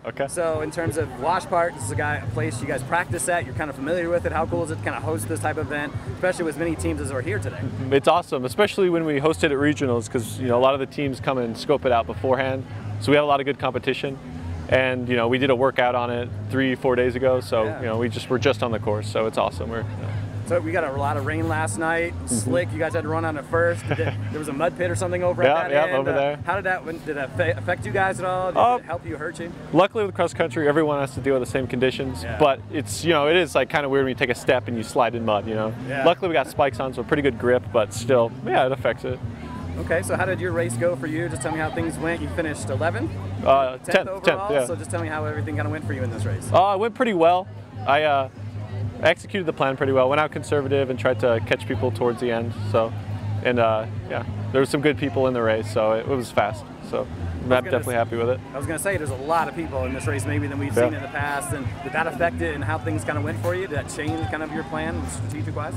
Okay. So in terms of Wash Park, this is a place you guys practice at. You're kind of familiar with it. How cool is it to kind of host this type of event, especially with as many teams as are here today? It's awesome, especially when we host it at regionals, because a lot of the teams come and scope it out beforehand. So we have a lot of good competition, and we did a workout on it 3-4 days ago. So we're just on the course, so it's awesome. So we got a lot of rain last night, slick. You guys had to run on it first. There was a mud pit or something over at that end. Over there. How did that affect you guys at all? Did it help you, hurt you? Luckily with cross country, everyone has to deal with the same conditions. Yeah. But it's it is like kind of weird when you take a step and you slide in mud. Yeah. Luckily we got spikes on, so pretty good grip. But still, it affects it. Okay, so how did your race go for you? Just tell me how things went. You finished 11th? 10th overall. yeah. So just tell me how everything kind of went for you in this race. It went pretty well. I executed the plan pretty well. Went out conservative and tried to catch people towards the end. So, and there were some good people in the race, so it was fast. So I'm definitely happy with it. I was going to say, there's a lot of people in this race maybe than we've seen in the past, and did that affect it and how things kind of went for you? Did that change kind of your plan strategic-wise?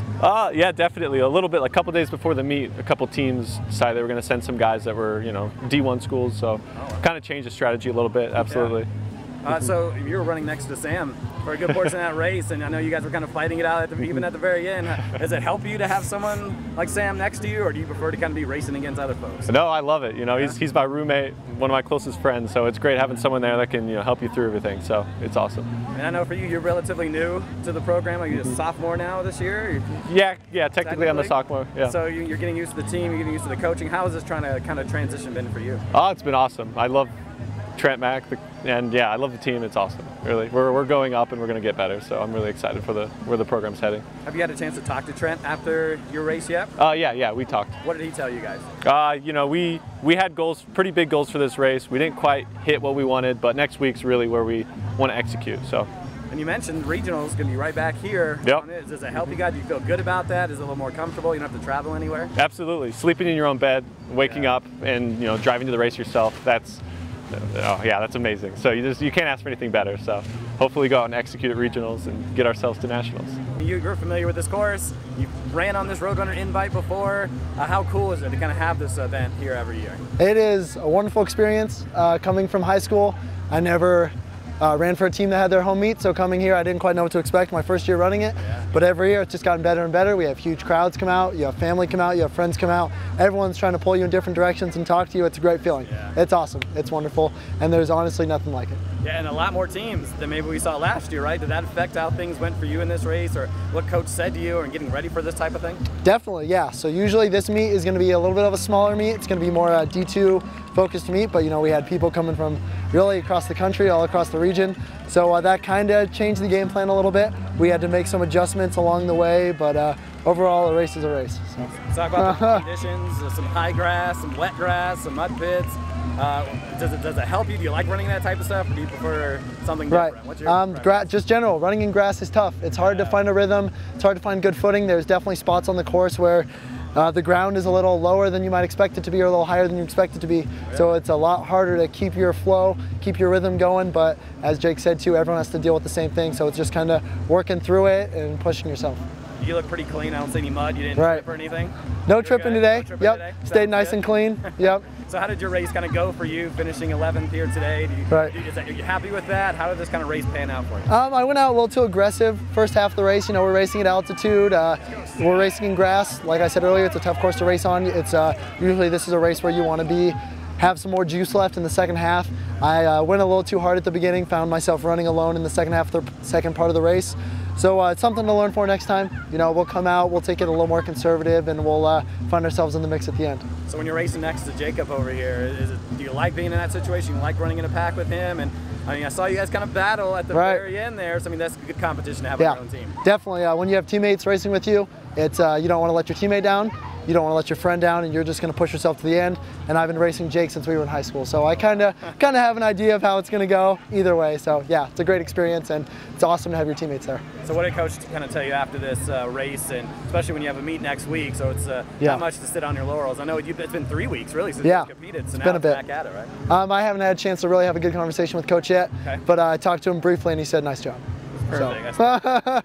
Yeah, definitely. A little bit. Like a couple days before the meet, a couple teams decided they were going to send some guys that were, D1 schools, so kind of changed the strategy a little bit, absolutely. Yeah. So you were running next to Sam for a good portion of that race, and I know you guys were kind of fighting it out even at the very end. Does it help you to have someone like Sam next to you, or do you prefer to kind of be racing against other folks? No, I love it. He's my roommate, one of my closest friends, so it's great having someone there that can help you through everything. So it's awesome. And I know for you, you're relatively new to the program. Are you a sophomore now this year? Yeah, technically I'm a sophomore. Yeah. So you're getting used to the team, you're getting used to the coaching. How has this trying to kind of transition been for you? Oh, it's been awesome. I love Trent Mack, and I love the team. It's awesome, really. We're going up and we're going to get better, so I'm really excited for where the program's heading. Have you had a chance to talk to Trent after your race yet? Yeah, we talked. What did he tell you guys? We had goals, pretty big goals for this race. We didn't quite hit what we wanted, but next week's really where we want to execute. So. And you mentioned regionals going to be right back here. Yep. Does it help you guys? Do you feel good about that? Is it a little more comfortable? You don't have to travel anywhere? Absolutely. Sleeping in your own bed, waking up, and driving to the race yourself. That's amazing. So you can't ask for anything better. So hopefully go out and execute at regionals and get ourselves to nationals. You're familiar with this course. You ran on this Roadrunner invite before. How cool is it to kind of have this event here every year? It is a wonderful experience. Coming from high school, I never ran for a team that had their home meet, so coming here I didn't quite know what to expect my first year running it. But every year it's just gotten better and better. We have huge crowds come out, you have family come out, you have friends come out. Everyone's trying to pull you in different directions and talk to you. It's a great feeling. It's awesome. It's wonderful, and there's honestly nothing like it. Yeah, and a lot more teams than maybe we saw last year, right? Did that affect how things went for you in this race, or what coach said to you, or getting ready for this type of thing? Definitely, yeah. So usually this meet is going to be a little bit of a smaller meet. It's going to be more a D2 focused meet, but we had people coming from really across the country, all across the region. So that kind of changed the game plan a little bit. We had to make some adjustments along the way, but overall a race is a race. So. Let's talk about the conditions, some high grass, some wet grass, some mud pits. Does it help you? Do you like running that type of stuff, or do you prefer something different? Right. What's your just general, running in grass is tough. It's hard to find a rhythm. It's hard to find good footing. There's definitely spots on the course where the ground is a little lower than you might expect it to be, or a little higher than you expect it to be. So it's a lot harder to keep your flow, keep your rhythm going. But as Jake said too, everyone has to deal with the same thing. So it's just kind of working through it and pushing yourself. You look pretty clean. I don't see any mud. You didn't trip or anything? No tripping today. Yep. Stayed nice and clean. Yep. So how did your race kind of go for you, finishing 11th here today? Are you happy with that? How did this kind of race pan out for you? I went out a little too aggressive first half of the race. We're racing at altitude. We're racing in grass. Like I said earlier, it's a tough course to race on. It's usually this is a race where you want to have some more juice left in the second half. I went a little too hard at the beginning, found myself running alone in the second half of the second part of the race. So it's something to learn for next time. We'll come out, we'll take it a little more conservative, and we'll find ourselves in the mix at the end. So when you're racing next to Jacob over here, do you like being in that situation? You like running in a pack with him? And I saw you guys kind of battle at the very end there. So that's a good competition to have on your own team. Definitely. When you have teammates racing with you, it's you don't want to let your teammate down. You don't want to let your friend down, and you're just going to push yourself to the end. And I've been racing Jake since we were in high school, so I kind of have an idea of how it's going to go either way. So yeah, it's a great experience, and it's awesome to have your teammates there. So what did Coach kind of tell you after this race, and especially when you have a meet next week? So it's not much to sit on your laurels. I know it's been 3 weeks really since you competed, so now it's back at it, right? I haven't had a chance to really have a good conversation with Coach yet, but I talked to him briefly, and he said, "Nice job." Perfect. So.